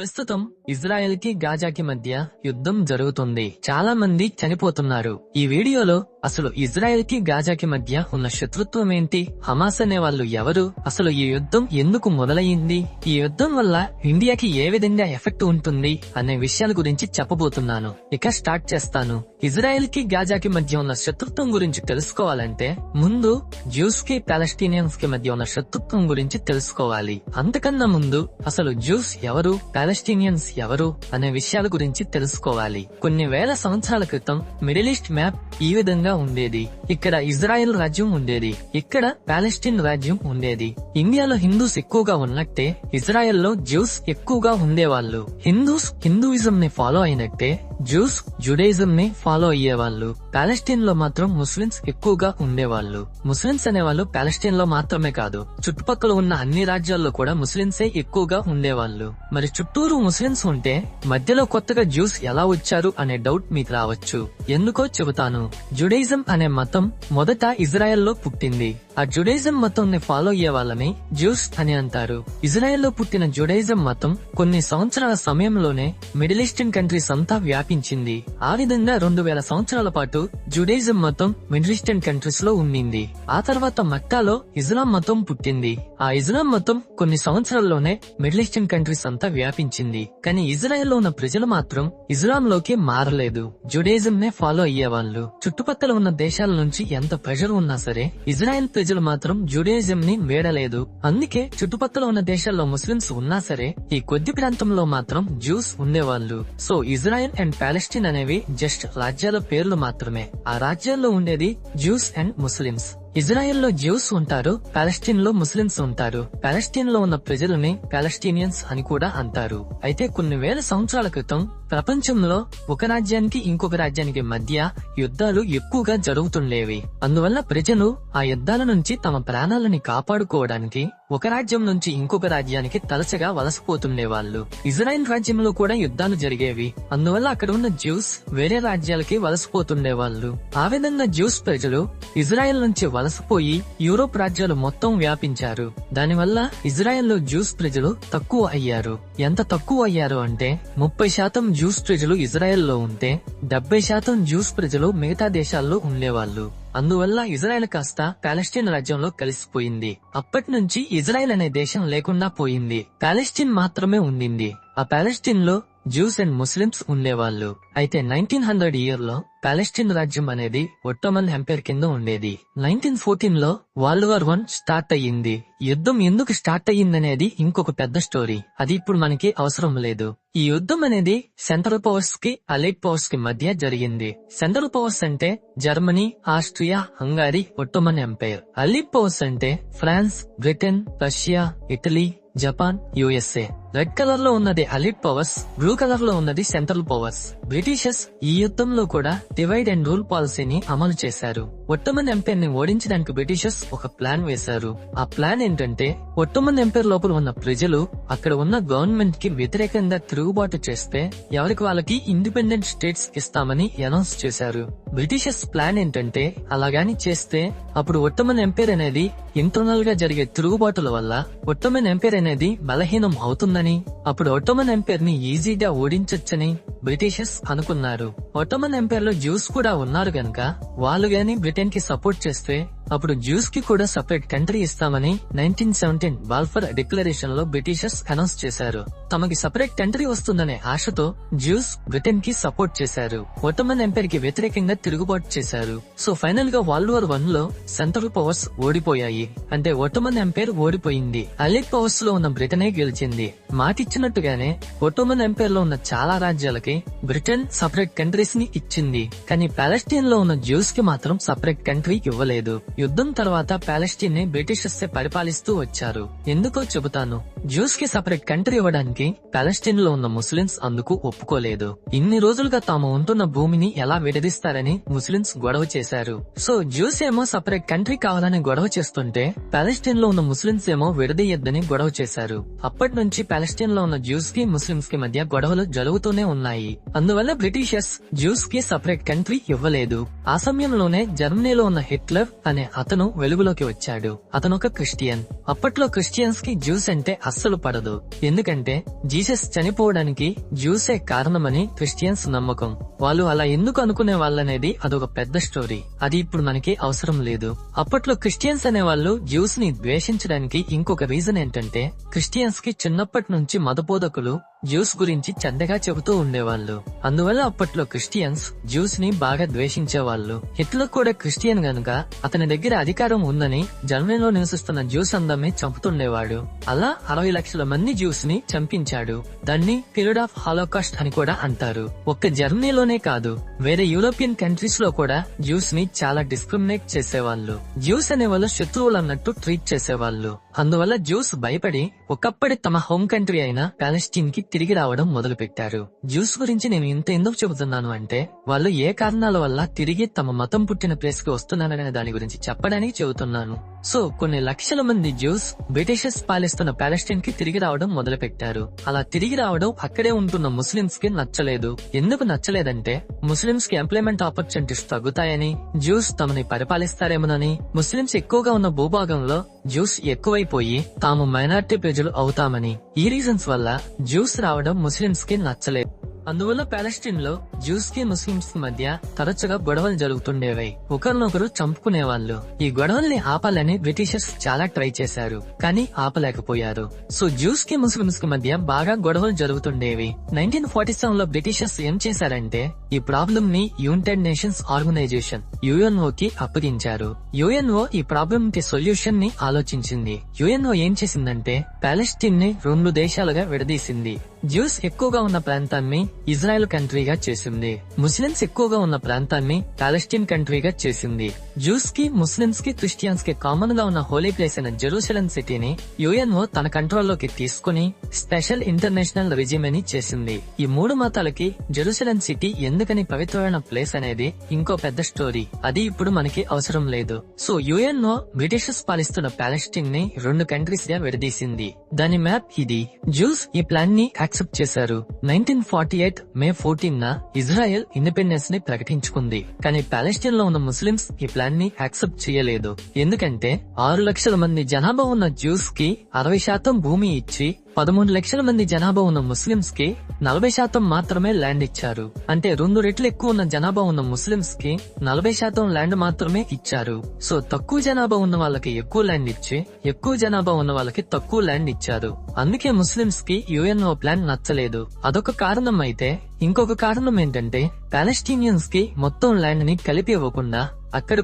ప్రస్తుతం ఇజ్రాయెల్ కి గాజాకి మధ్య యుద్ధం జరుగుతుంది. చాలా మంది చనిపోతున్నారు. ఈ వీడియోలో అసలు ఇజ్రాయెల్ కి గాజాకి మధ్య ఉన్న శత్రుత్వం ఏంటి, హమాస్ అనే వాళ్ళు ఎవరు, అసలు ఈ యుద్ధం ఎందుకు మొదలయ్యింది, ఈ యుద్ధం వల్ల ఇండియాకి ఏ విధంగా ఎఫెక్ట్ ఉంటుంది అనే విషయాల గురించి చెప్పబోతున్నాను. ఇక స్టార్ట్ చేస్తాను. ఇజ్రాయెల్ కి గాజాకి మధ్య ఉన్న శత్రుత్వం గురించి తెలుసుకోవాలంటే ముందు జ్యూస్ కి పాలెస్టీనియన్స్ కి మధ్య ఉన్న శత్రుత్వం గురించి తెలుసుకోవాలి. అంతకన్నా ముందు అసలు జ్యూస్ ఎవరు, పాలెస్టీనియన్స్ ఎవరు అనే విషయాల గురించి తెలుసుకోవాలి. కొన్ని వేల సంవత్సరాల క్రితం మిడిల్ ఈస్ట్ మ్యాప్ ఈ విధంగా ఉండేది. ఇక్కడ ఇజ్రాయెల్ రాజ్యం ఉండేది, ఇక్కడ పాలెస్టీన్ రాజ్యం ఉండేది. ఇండియాలో హిందూస్ ఎక్కువగా ఉన్నట్టే ఇజ్రాయెల్ లో జ్యూస్ ఎక్కువగా ఉండేవాళ్ళు. హిందూస్ హిందూయిజం ని ఫాలో అయినట్టే జ్యూస్ జుడైజం ని ఫాలో అయ్యేవాళ్ళు. పాలెస్టీన్ లో మాత్రం ముస్లిమ్స్ ఎక్కువగా ఉండేవాళ్ళు. ముస్లిమ్స్ అనేవాళ్ళు పాలెస్టీన్ లో మాత్రమే కాదు, చుట్టుపక్కల ఉన్న అన్ని రాజ్యాల్లో కూడా ముస్లిమ్సే ఎక్కువగా ఉండేవాళ్ళు. మరి చుట్టూరు ముస్లిమ్స్ ఉంటే మధ్యలో కొత్తగా జ్యూస్ ఎలా వచ్చారు అనే డౌట్ మీకు రావచ్చు. ఎందుకో చెబుతాను. జుడైజం అనే మతం మొదట ఇజ్రాయెల్ లో పుట్టింది. ఆ జుడైజం మతం ని ఫాలో అయ్యే వాళ్ళని జ్యూస్ అని అంటారు. ఇజ్రాయెల్ లో పుట్టిన జుడైజం మతం కొన్ని సంవత్సరాల సమయంలోనే మిడిల్ ఈస్టర్న్ కంట్రీస్ అంతా వ్యాపించింది. ఆ విధంగా 2000 సంవత్సరాల పాటు జుడైజం మతం మిడిల్ ఈస్టర్న్ కంట్రీస్ లో ఉండింది. ఆ తర్వాత మక్కాలో ఇస్లాం మతం పుట్టింది. ఆ ఇస్లాం మతం కొన్ని సంవత్సరాల్లోనే మిడిల్ ఈస్టర్న్ కంట్రీస్ అంతా వ్యాపించింది. కానీ ఇజ్రాయెల్ లో ఉన్న ప్రజలు మాత్రం ఇస్లాం లోకి మారలేదు, జుడైజం నే ఫాలో అయ్యేవాళ్ళు. చుట్టుపక్కల ఉన్న దేశాల నుంచి ఎంత ప్రెషర్ ఉన్నా సరే ఇజ్రాయెల్ ప్రజలు మాత్రం జుడైజం ని వేడలేదు. అందుకే చుట్టుపక్కల ఉన్న దేశాల్లో ముస్లిమ్స్ ఉన్నా సరే ఈ కొద్ది ప్రాంతంలో మాత్రం జ్యూస్ ఉండేవాళ్ళు. సో ఇజ్రాయెల్ అండ్ పాలెస్టీన్ అనేవి జస్ట్ రాజ్యాల పేర్లు మాత్రమే. ఆ రాజ్యాల్లో ఉండేది జ్యూస్ అండ్ ముస్లిమ్స్. ఇజ్రాయెల్ లో జ్యూస్ ఉంటారు, పాలెస్టీన్ లో ముస్లిమ్స్ ఉంటారు. పాలెస్టీన్ లో ఉన్న ప్రజలని పాలెస్టీనియన్స్ అని కూడా అంటారు. అయితే కొన్ని వేల సంవత్సరాల క్రితం ప్రపంచంలో ఒక రాజ్యానికి ఇంకొక రాజ్యానికి మధ్య యుద్ధాలు ఎక్కువగా జరుగుతుండేవి. అందువల్ల ప్రజలు ఆ యుద్ధాల నుంచి తమ ప్రాణాలని కాపాడుకోవడానికి ఒక రాజ్యం నుంచి ఇంకొక రాజ్యానికి తరచుగా వలసపోతుండేవాళ్ళు. ఇజ్రాయెల్ రాజ్యంలో కూడా యుద్ధాలు జరిగేవి. అందువల్ల అక్కడ ఉన్న జ్యూస్ వేరే రాజ్యాలకి వలసపోతుండేవాళ్ళు. ఆ విధంగా జ్యూస్ ప్రజలు ఇజ్రాయెల్ నుంచి వలసపోయి యూరోప్ రాజ్యాలు మొత్తం వ్యాపించారు. దానివల్ల ఇజ్రాయెల్ లో జ్యూస్ ప్రజలు తక్కువ అయ్యారు. ఎంత తక్కువ అయ్యారు అంటే 30% జ్యూస్ ప్రజలు ఇజ్రాయెల్ లో ఉంటే 70% జ్యూస్ ప్రజలు మిగతా దేశాల్లో ఉండేవాళ్ళు. అందువల్ల ఇజ్రాయెల్ కాస్త పాలెస్టీన్ రాజ్యంలో కలిసిపోయింది. అప్పటి నుంచి ఇజ్రాయెల్ అనే దేశం లేకుండా పోయింది, పాలెస్టీన్ మాత్రమే ఉండింది. ఆ పాలెస్టీన్ లో జ్యూస్ అండ్ ముస్లిమ్స్ ఉండేవాళ్ళు. అయితే 1900 ఇయర్ లో పాలెస్టీన్ రాజ్యం అనేది ఒట్టోమన్ ఎంపైర్ కింద ఉండేది. 1914 లో వరల్డ్ వార్ 1 స్టార్ట్ అయ్యింది. యుద్ధం ఎందుకు స్టార్ట్ అయ్యిందనేది ఇంకొక పెద్ద స్టోరీ, అది ఇప్పుడు మనకి అవసరం లేదు. ఈ యుద్ధం అనేది సెంట్రల్ పవర్స్ కి అలైడ్ పవర్స్ కి మధ్య జరిగింది. సెంట్రల్ పవర్స్ అంటే Germany, Austria, Hungary, Ottoman Empire. Allied powers అంటే France, Britain, Russia, Italy, Japan, USA. Red colour లో ఉన్నది అలైడ్ పవర్స్, బ్లూ కలర్ లో ఉన్నది సెంట్రల్ పవర్స్. బ్రిటిషర్స్ ఈ యుద్ధంలో కూడా డివైడ్ అండ్ రూల్ పాలసీని అమలు చేశారు. ఒట్టోమన్ ఎంపైర్ ని ఓడించడానికి బ్రిటిషర్స్ ఒక ప్లాన్ వేశారు. ఆ ప్లాన్ ఏంటంటే ఒట్టోమన్ ఎంపైర్ లోపల ఉన్న ప్రజలు అక్కడ ఉన్న గవర్నమెంట్ కి వ్యతిరేకంగా తిరుగుబాటు చేస్తే ఎవరికి వాళ్ళకి ఇండిపెండెంట్ స్టేట్స్ ఇస్తామని అనౌన్స్ చేశారు. బ్రిటిషర్స్ ప్లాన్ ఏంటంటే అలాగాని చేస్తే అప్పుడు ఒట్టోమన్ ఎంపైర్ అనేది ఇంటర్నల్ గా జరిగే తిరుగుబాటుల వల్ల ఒట్టోమన్ ఎంపైర్ అనేది బలహీనం అవుతుందని, అప్పుడు ఒట్టోమన్ ఎంపైర్ ని ఈజీగా ఓడించొచ్చని బ్రిటిషర్స్ అనుకున్నారు. ఒట్టోమన్ ఎంపైర్ లో జ్యూస్ కూడా ఉన్నారు గనక వాళ్ళు గాని బ్రిటన్ కి సపోర్ట్ చేస్తే అప్పుడు జ్యూస్ కి కూడా సెపరేట్ కంట్రీ ఇస్తామని 1917 బాల్ఫర్ డిక్లరేషన్ లో బ్రిటిషర్స్ అనౌన్స్ చేశారు. తమకి సెపరేట్ కంట్రీ వస్తుందనే ఆశతో జ్యూస్ బ్రిటన్ కి సపోర్ట్ చేశారు. ఒట్టోమన్ ఎంపైర్ కి వ్యతిరేకంగా తిరుగుబాటు చేశారు. సో ఫైనల్ గా వరల్డ్ వార్ 1 లో సెంట్రల్ పవర్స్ ఓడిపోయాయి. అంటే ఒట్టోమన్ ఎంపైర్ ఓడిపోయింది, అలైడ్ పవర్స్ లో ఉన్న బ్రిటనే గెలిచింది. మాటిచ్చినట్టుగానే ఒట్టోమన్ ఎంపైర్ లో ఉన్న చాలా రాజ్యాలకి బ్రిటన్ సెపరేట్ కంట్రీస్ ని ఇచ్చింది. కానీ పాలెస్టీన్ లో ఉన్న జ్యూస్ కి మాత్రం సెపరేట్ కంట్రీ ఇవ్వలేదు. యుద్ధం తర్వాత పాలెస్టీన్ ని బ్రిటిషర్స్ పరిపాలిస్తూ వచ్చారు. ఎందుకో చెబుతాను. జ్యూస్ కి సెపరేట్ కంట్రీ ఇవ్వడానికి పాలెస్టీన్ లో ఉన్న ముస్లిమ్స్ అందుకు ఒప్పుకోలేదు. ఇన్ని రోజులుగా తాము ఉంటున్న భూమిని ఎలా విడదీస్తారని ముస్లిమ్స్ గొడవ చేశారు. సో జ్యూస్ ఏమో సెపరేట్ కంట్రీ కావాలని గొడవ చేస్తుంటే పాలెస్టీన్ లో ఉన్న ముస్లిమ్స్ ఏమో విడదీయొద్దని గొడవ చేశారు. అప్పటి నుంచి పాలెస్టీన్ లో ఉన్న జ్యూస్ కి ముస్లిమ్స్ కి మధ్య గొడవలు జరుగుతూనే ఉన్నాయి. ఉన్నాయి. అందువల్ల బ్రిటిషర్స్ జ్యూస్ కి సపరేట్ కంట్రీ ఇవ్వలేదు. ఆ సమయంలోనే జర్మనీలో ఉన్న హిట్లర్ అనే అతను వెలుగులోకి వచ్చాడు. అతను ఒక క్రిస్టియన్. అప్పట్లో క్రిస్టియన్స్ కి జ్యూస్ అంటే అస్సలు పడదు. ఎందుకంటే జీసస్ చనిపోవడానికి జ్యూసే కారణమని క్రిస్టియన్స్ నమ్మకం. వాళ్ళు అలా ఎందుకు అనుకునే వాళ్ళనేది అదొక పెద్ద స్టోరీ. అది ఇప్పుడు మనకి అవసరం లేదు. అప్పట్లో క్రిస్టియన్స్ అనే వాళ్ళు జ్యూస్ ని ద్వేషించడానికి ఇంకొక రీజన్ ఏంటంటే క్రిస్టియన్స్ కి చిన్నప్పటి నుంచి మతబోధకులు జ్యూస్ గురించి చెడ్డగా చెబుతూ ఉండేవాళ్ళు. అందువల్ల అప్పట్లో క్రిస్టియన్స్ జ్యూస్ ని బాగా ద్వేషించేవాళ్ళు. హిట్లర్ కూడా క్రిస్టియన్ గనుక అతని దగ్గర అధికారం ఉందని జర్మనీలో నివసిస్తున్న జ్యూస్ అందరినీ చంపుతుండేవాడు. అలా 60 లక్షల మంది జ్యూస్ ని చంపించాడు. దాన్ని పీరియడ్ ఆఫ్ హాలోకాస్ట్ అని కూడా అంటారు. ఒక్క జర్మనీలోనే కాదు, వేరే యూరోపియన్ కంట్రీస్ లో కూడా జ్యూస్ ని చాలా డిస్క్రిమినేట్ చేసేవాళ్ళు. జ్యూస్ అనే వాళ్ళు శత్రువులు అన్నట్టు ట్రీట్ చేసేవాళ్ళు. అందువల్ల జ్యూస్ భయపడి ఒకప్పటి తమ హోమ్ కంట్రీ అయిన పాలెస్టీన్ కి తిరిగి రావడం మొదలు పెట్టారు. జ్యూస్ గురించి నేను ఇంత ఎందుకు చెబుతున్నాను అంటే వాళ్ళు ఏ కారణాల వల్ల తిరిగి తమ మతం పుట్టిన ప్లేస్ కి వస్తున్నారనే దాని గురించి చెప్పడానికి చెబుతున్నాను. సో కొన్ని లక్షల మంది జ్యూస్ బ్రిటిషర్స్ పాలిస్తున్న పాలెస్టీన్ కి తిరిగి రావడం మొదలు పెట్టారు. అలా తిరిగి రావడం అక్కడే ఉంటున్న ముస్లింస్ కి నచ్చలేదు. ఎందుకు నచ్చలేదంటే ముస్లింస్ కి ఎంప్లాయ్మెంట్ ఆపర్చునిటీస్ తగ్గుతాయని, జ్యూస్ తమని పరిపాలిస్తారేమోనని, ముస్లింస్ ఎక్కువగా ఉన్న భూభాగంలో జ్యూస్ ఎక్కువైపోయి తాము మైనారిటీ ప్రజలు అవుతామని. ఈ రీజన్స్ వల్ల జ్యూస్ రావడం ముస్లింస్ కి నచ్చలేదు. అందువల్ల పాలెస్టీన్ లో జ్యూస్ కి ముస్లింస్ మధ్య తరచుగా గొడవలు జరుగుతుండేవి. ఒకరినొకరు చంపుకునేవాళ్ళు. ఈ గొడవల్ని ఆపాలని బ్రిటిషర్స్ చాలా ట్రై చేశారు, కానీ ఆపలేకపోయారు. సో జ్యూస్ కి ముస్లింస్ కి మధ్య బాగా గొడవలు జరుగుతుండేవి. 1947 లో బ్రిటిషర్స్ ఏం చేశారంటే ఈ ప్రాబ్లం ని యునైటెడ్ నేషన్స్ ఆర్గనైజేషన్ UNO కి అప్పగించారు. UNO ఈ ప్రాబ్లం కి సొల్యూషన్ ని ఆలోచించింది. UNO ఏం చేసిందంటే పాలెస్టీన్ ని 2 దేశాలుగా విడదీసింది. జ్యూస్ ఎక్కువగా ఉన్న ప్రాంతాన్ని ఇజ్రాయెల్ కంట్రీగా చేసింది. ముస్లింస్ ఎక్కువగా ఉన్న ప్రాంతాన్ని పాలెస్టీన్ కంట్రీగా చేసింది. జ్యూస్ కి, ముస్లింస్ కి, క్రిస్టియన్స్ కి కామన్ గా ఉన్న హోలీ ప్లేస్ అయిన జెరూసలేం సిటీని UNO తన కంట్రోల్లోకి తీసుకుని స్పెషల్ ఇంటర్నేషనల్ రెజిమ్ అని చేసింది. ఈ 3 మతాలకి జెరూసలేం సిటీ ఎందుకని పవిత్రమైన ప్లేస్ అనేది ఇంకో పెద్ద స్టోరీ. అది ఇప్పుడు మనకి అవసరం లేదు. సో UNO బ్రిటిషర్స్ పాలిస్తున్న పాలెస్టీన్ ని 2 కంట్రీస్ గా విడదీసింది. దాని మ్యాప్ ఇది. జ్యూస్ ఈ ప్లాన్ ని యాక్సెప్ట్ చేశారు. 1948 మే 14న ఇజ్రాయెల్ ఇండిపెండెన్స్ ని ప్రకటించుకుంది. కానీ పాలెస్టీన్ లో ఉన్న ముస్లింస్ ఈ ప్లాన్ ని యాక్సెప్ట్ చేయలేదు. ఎందుకంటే 6 లక్షల మంది జనాభా ఉన్న జ్యూస్ కి 60% భూమి ఇచ్చి 13 లక్షల మంది జనాభా ఉన్న ముస్లింస్ కి 40% మాత్రమే ల్యాండ్ ఇచ్చారు. అంటే 2 రెట్లు ఎక్కువ ఉన్న జనాభా ఉన్న ముస్లింస్ కి 40% ల్యాండ్ మాత్రమే ఇచ్చారు. సో తక్కువ జనాభా ఉన్న వాళ్ళకి ఎక్కువ ల్యాండ్ ఇచ్చి, ఎక్కువ జనాభా ఉన్న వాళ్ళకి తక్కువ ల్యాండ్ ఇచ్చారు. అందుకే ముస్లింస్ కి UNO ప్లాన్ నచ్చలేదు. అదొక కారణం అయితే ఇంకొక కారణం ఏంటంటే పాలెస్టీనియన్స్ కి మొత్తం ల్యాండ్ ని కలిపి ఇవ్వకుండా అక్కడ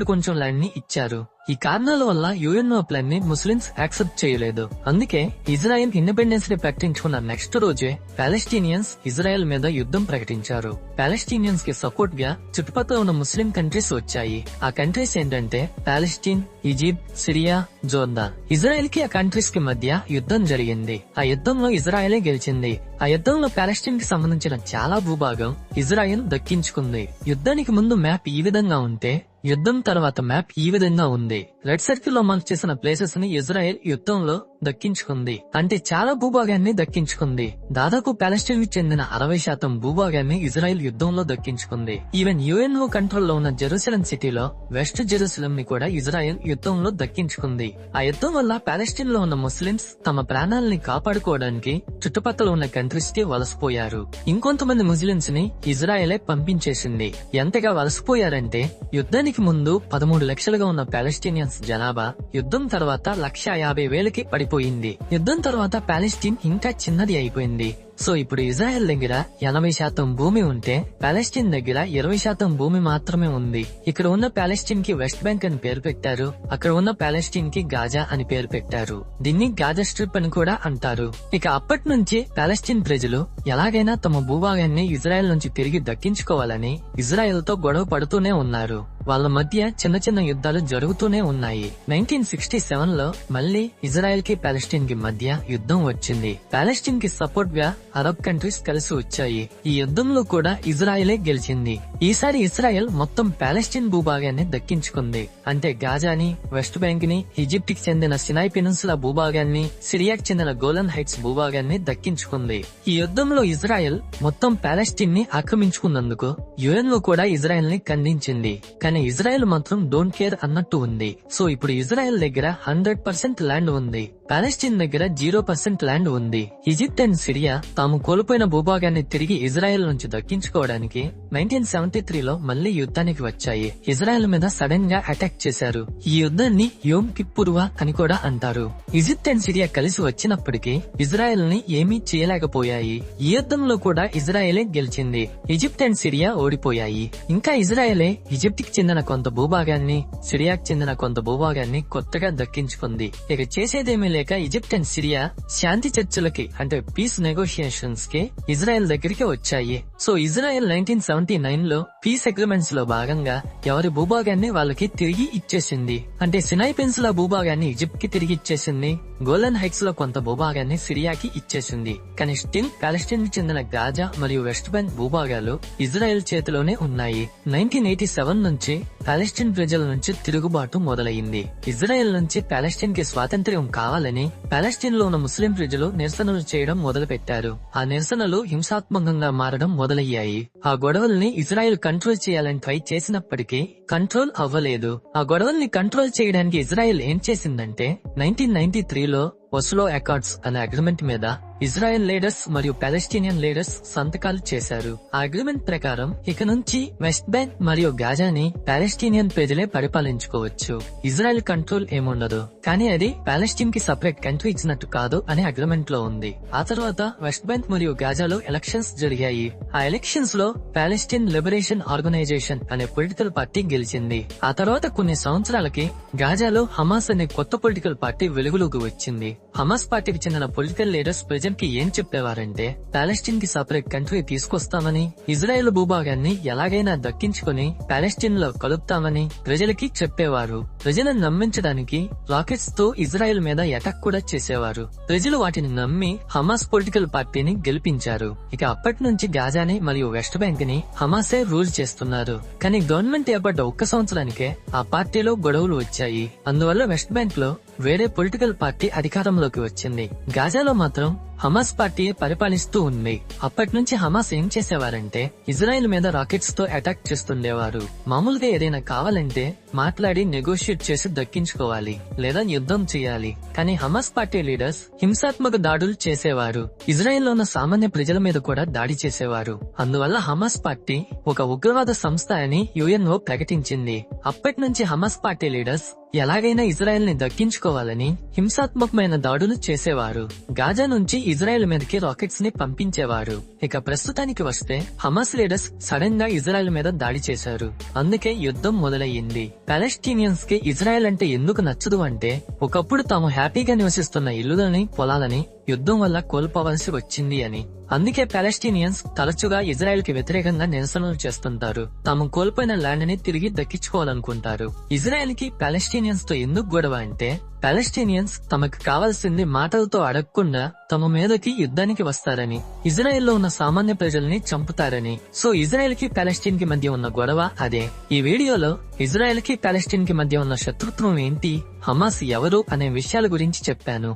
కొంచెం ల్యాండ్ ని ఇచ్చారు. ఈ కారణాల వల్ల UNO ప్లాన్ ని ముస్లింస్ యాక్సెప్ట్ చేయలేదు. అందుకే ఇజ్రాయెల్ ఇండిపెండెన్స్ ని ప్రకటించుకున్న నెక్స్ట్ రోజే పాలెస్టీనియన్స్ ఇజ్రాయెల్ మీద యుద్ధం ప్రకటించారు. పాలెస్టీనియన్స్ కి సపోర్ట్ గా చుట్టుపక్కల ఉన్న ముస్లిం కంట్రీస్ వచ్చాయి. ఆ కంట్రీస్ ఏంటంటే Palestine, Egypt, Syria, Jordan. Israel కి ఆ కంట్రీస్ కి మధ్య యుద్ధం జరిగింది. ఆ యుద్ధంలో ఇజ్రాయెలే గెలిచింది. ఆ యుద్ధంలో పాలెస్టీన్ కి సంబంధించిన చాలా భూభాగం ఇజ్రాయెల్ దక్కించుకుంది. యుద్ధానికి ముందు మ్యాప్ ఈ విధంగా ఉంటే యుద్ధం తర్వాత మ్యాప్ ఈ విధంగా ఉంది. రెడ్ సర్కిల్ లో మార్క్ చేసిన ప్లేసెస్ ని ఇజ్రాయెల్ యుద్ధంలో దక్కించుకుంది. అంటే చాలా భూభాగాన్ని దక్కించుకుంది. దాదాపు పాలెస్టీన్ కి చెందిన 60% భూభాగాన్ని ఇజ్రాయెల్ యుద్ధంలో దక్కించుకుంది. ఈవెన్ UNO కంట్రోల్ లో ఉన్న జెరూసలేం సిటీలో వెస్ట్ జెరూసలేం ని కూడా ఇజ్రాయెల్ యుద్ధంలో దక్కించుకుంది. ఆ యుద్ధం వల్ల పాలెస్టీన్ లో ఉన్న ముస్లింస్ తమ ప్రాణాలని కాపాడుకోవడానికి చుట్టుపక్కల ఉన్న కంట్రీస్ కి వలసపోయారు. ఇంకొంతమంది ముస్లింస్ ని ఇజ్రాయెలే పంపించేసింది. ఎంతగా వలసపోయారంటే యుద్ధానికి ముందు 13 లక్షలుగా ఉన్న పాలెస్టీనియన్స్ జనాభా యుద్ధం తర్వాత 150,000కి పడిపోయింది. యుద్ధం తర్వాత పాలెస్టీన్ ఇంకా చిన్నది అయిపోయింది. సో ఇప్పుడు ఇజ్రాయెల్ దగ్గర 80% భూమి ఉంటే పాలెస్టీన్ దగ్గర 20% భూమి మాత్రమే ఉంది. ఇక్కడ ఉన్న పాలెస్టీన్ కి వెస్ట్ బ్యాంక్ అని పేరు పెట్టారు. అక్కడ ఉన్న పాలెస్టీన్ కి గాజా అని పేరు పెట్టారు. దీన్ని గాజా స్ట్రిప్ అని కూడా అంటారు. ఇక అప్పటి నుంచి పాలెస్టీన్ ప్రజలు ఎలాగైనా తమ భూభాగాన్ని ఇజ్రాయెల్ నుంచి తిరిగి దక్కించుకోవాలని ఇజ్రాయెల్ తో గొడవ పడుతూనే ఉన్నారు. వాళ్ళ మధ్య చిన్న చిన్న యుద్ధాలు జరుగుతూనే ఉన్నాయి. 1967 లో మళ్లీ ఇజ్రాయెల్ కి పాలెస్టైన్ కి మధ్య యుద్ధం వచ్చింది. పాలెస్టైన్ కి సపోర్ట్ గా అరబ్ కంట్రీస్ కలిసి వచ్చాయి. ఈ యుద్ధంలో కూడా ఇజ్రాయెలే గెలిచింది. ఈసారి ఇజ్రాయెల్ మొత్తం పాలెస్టైన్ భూభాగాన్ని దక్కించుకుంది. అంటే గాజాని, వెస్ట్ బ్యాంక్ ని, ఈజిప్ట్ కి చెందిన సినాయ్ పెనిన్సులా భూభాగాన్ని, సిరియాకి చెందిన గోలన్ హైట్స్ భూభాగాన్ని దక్కించుకుంది. ఈ యుద్ధంలో ఇజ్రాయెల్ మొత్తం పాలెస్టైన్ ని ఆక్రమించుకున్నందుకు యుఎన్ లో కూడా ఇజ్రాయెల్ ని ఖండించింది. కానీ ఇజ్రాయెల్ మాత్రం డోంట్ కేర్ అన్నట్టు ఉంది. సో ఇప్పుడు ఇజ్రాయెల్ దగ్గర 100% ల్యాండ్ ఉంది, పాలెస్టైన్ దగ్గర 0% ల్యాండ్ ఉంది. ఈజిప్ట్ అండ్ సిరియా తాము కోల్పోయిన భూభాగాన్ని తిరిగి ఇజ్రాయెల్ నుంచి దక్కించుకోవడానికి 1973లో మళ్లీ యుద్ధానికి వచ్చాయి. ఇజ్రాయెల్ మీద సడన్ గా అటాక్ చేశారు. ఈ యుద్ధాన్ని యోమ్ కిప్పుర్ వార్ అని కూడా అంటారు. ఈజిప్ట్ అండ్ సిరియా కలిసి వచ్చినప్పటికీ ఇజ్రాయెల్ ని ఏమీ చేయలేకపోయాయి. ఈ యుద్ధంలో కూడా ఇజ్రాయెలే గెలిచింది. ఈజిప్ట్ అండ్ సిరియా ఓడిపోయాయి. ఇంకా ఇజ్రాయెలే ఈజిప్ట్ కి చెందిన కొంత భూభాగాన్ని, సిరియాకి చెందిన కొంత భూభాగాన్ని కొత్తగా దక్కించుకుంది. ఇక చేసేదేమీ లేక ఈజిప్ట్ అండ్ సిరియా శాంతి చర్చలకి అంటే పీస్ నెగోషియేషన్స్ కి ఇజ్రాయెల్ దగ్గరికి వచ్చాయి. సో ఇజ్రాయెల్ 1979 లో పీస్ అగ్రిమెంట్స్ లో భాగంగా ఎవరి భూభాగాన్ని వాళ్ళకి తిరిగి ఇచ్చేసింది. అంటే సినాయ్ పెనిన్సులా భూభాగాన్ని ఈజిప్ట్ కి తిరిగి ఇచ్చేసింది, గోలన్ హైట్స్ లో కొంత భూభాగాన్ని సిరియాకి ఇచ్చేసింది. కానీ స్టిల్ పాలెస్టైన్ కి చెందిన గాజా మరియు వెస్ట్ బ్యాంక్ భూభాగాలు ఇజ్రాయెల్ చేతిలోనే ఉన్నాయి. 1987 నుంచి పాలెస్టైన్ ప్రజల నుంచి తిరుగుబాటు మొదలైంది. ఇజ్రాయెల్ నుంచి పాలెస్టైన్ కి స్వాతంత్ర్యం కావాలని పాలెస్టైన్ లో ఉన్న ముస్లిం ప్రజలు నిరసనలు చేయడం మొదలు పెట్టారు. ఆ నిరసనలు హింసాత్మకంగా మారడం మొదలయ్యాయి. ఆ గొడవల్ని ఇజ్రాయెల్ కంట్రోల్ చేయాలని ట్రై చేసినప్పటికీ కంట్రోల్ అవ్వలేదు. ఆ గొడవల్ని కంట్రోల్ చేయడానికి ఇజ్రాయెల్ ఏం చేసిందంటే 1993లో ఒస్లో అకార్డ్స్ అనే అగ్రిమెంట్ మీద ఇజ్రాయెల్ లీడర్స్ మరియు పాలెస్టీనియన్ లీడర్స్ సంతకాలు చేశారు. ఆ అగ్రిమెంట్ ప్రకారం ఇక నుంచి వెస్ట్ బ్యాంక్ మరియు గాజాని పాలెస్టీనియన్ ప్రజలే పరిపాలించుకోవచ్చు. ఇజ్రాయెల్ కంట్రోల్ ఏముండదు. కానీ అది పాలెస్టీన్ కి సపరేట్ కంట్రీ ఇచ్చినట్టు కాదు అనే అగ్రిమెంట్ లో ఉంది. ఆ తర్వాత వెస్ట్ బ్యాంక్ మరియు గాజాలో ఎలక్షన్స్ జరిగాయి. ఆ ఎలక్షన్స్ లో పాలెస్టీన్ లిబరేషన్ ఆర్గనైజేషన్ అనే పొలిటికల్ పార్టీ గెలిచింది. ఆ తర్వాత కొన్ని సంవత్సరాలకి గాజాలో హమాస్ అనే కొత్త పొలిటికల్ పార్టీ వెలుగులోకి వచ్చింది. హమాస్ పార్టీకి చెందిన పొలిటికల్ లీడర్స్ ప్రజలకి ఏం చెప్పేవారంటే పాలెస్టైన్ కి సపరేట్ కంట్రీ తీసుకొస్తామని, ఇజ్రాయెల్ భూభాగాన్ని ఎలాగైనా దక్కించుకుని పాలెస్టైన్ లో కలుపుతామని ప్రజలకి చెప్పేవారు. ప్రజలను నమ్మించడానికి రాకెట్స్ తో ఇజ్రాయెల్ మీద అటాక్ కూడా చేసేవారు. ప్రజలు వాటిని నమ్మి హమాస్ పొలిటికల్ పార్టీని గెలిపించారు. ఇక అప్పటి నుంచి గాజాని మరియు వెస్ట్ బ్యాంక్ ని హమాసే రూల్ చేస్తున్నారు. కానీ గవర్నమెంట్ ఏర్పడ్డ ఒక్క సంవత్సరానికే ఆ పార్టీలో గొడవలు వచ్చాయి. అందువల్ల వెస్ట్ బ్యాంక్ లో వేరే పొలిటికల్ పార్టీ అధికారంలోకి వచ్చింది. గాజాలో మాత్రం హమాస్ పార్టీ పరిపాలిస్తూ ఉంది. అప్పటి నుంచి హమాస్ ఏం చేసేవారంటే ఇజ్రాయెల్ మీద రాకెట్స్ తో అటాక్ చేస్తుండేవారు. మామూలుగా ఏదైనా కావాలంటే మాట్లాడి నెగోషియేట్ చేసి దక్కించుకోవాలి లేదా యుద్ధం చేయాలి. కానీ హమాస్ పార్టీ లీడర్స్ హింసాత్మక దాడులు చేసేవారు. ఇజ్రాయెల్ లో ఉన్న సామాన్య ప్రజల మీద కూడా దాడి చేసేవారు. అందువల్ల హమాస్ పార్టీ ఒక ఉగ్రవాద సంస్థ అని యుఎన్ఓ ప్రకటించింది. అప్పటి నుంచి హమాస్ పార్టీ లీడర్స్ ఎలాగైనా ఇజ్రాయెల్ ని దక్కించుకోవాలని హింసాత్మకమైన దాడులు చేసేవారు. గాజా నుంచి ఇజ్రాయెల్ మీదకి రాకెట్స్ ని పంపించేవారు. ఇక ప్రస్తుతానికి వస్తే హమాస్ లీడర్స్ సడన్ గా ఇజ్రాయెల్ మీద దాడి చేశారు. అందుకే యుద్ధం మొదలయ్యింది. పాలెస్టీనియన్స్ కి ఇజ్రాయెల్ అంటే ఎందుకు నచ్చదు అంటే ఒకప్పుడు తాము హ్యాపీగా నివసిస్తున్న ఇల్లులని, పొలాలని యుద్ధం వల్ల కోల్పోవలసి వచ్చింది అని. అందుకే పాలెస్టీనియన్స్ తరచుగా ఇజ్రాయెల్ కి వ్యతిరేకంగా నిరసనలు చేస్తుంటారు. తాము కోల్పోయిన ల్యాండ్ ని తిరిగి దక్కించుకోవాలనుకుంటారు. ఇజ్రాయెల్ కి పాలెస్టీనియన్స్ తో ఎందుకు గొడవ అంటే పాలెస్టీనియన్స్ తమకు కావాల్సింది మాటలతో అడగకుండా తమ మీదకి యుద్ధానికి వస్తారని, ఇజ్రాయెల్ లో ఉన్న సామాన్య ప్రజల్ని చంపుతారని. సో ఇజ్రాయెల్ కి పాలెస్టీన్ కి మధ్య ఉన్న గొడవ అదే. ఈ వీడియోలో ఇజ్రాయెల్ కి పాలెస్టీన్ కి మధ్య ఉన్న శత్రుత్వం ఏంటి, హమాస్ ఎవరు అనే విషయాల గురించి చెప్పాను.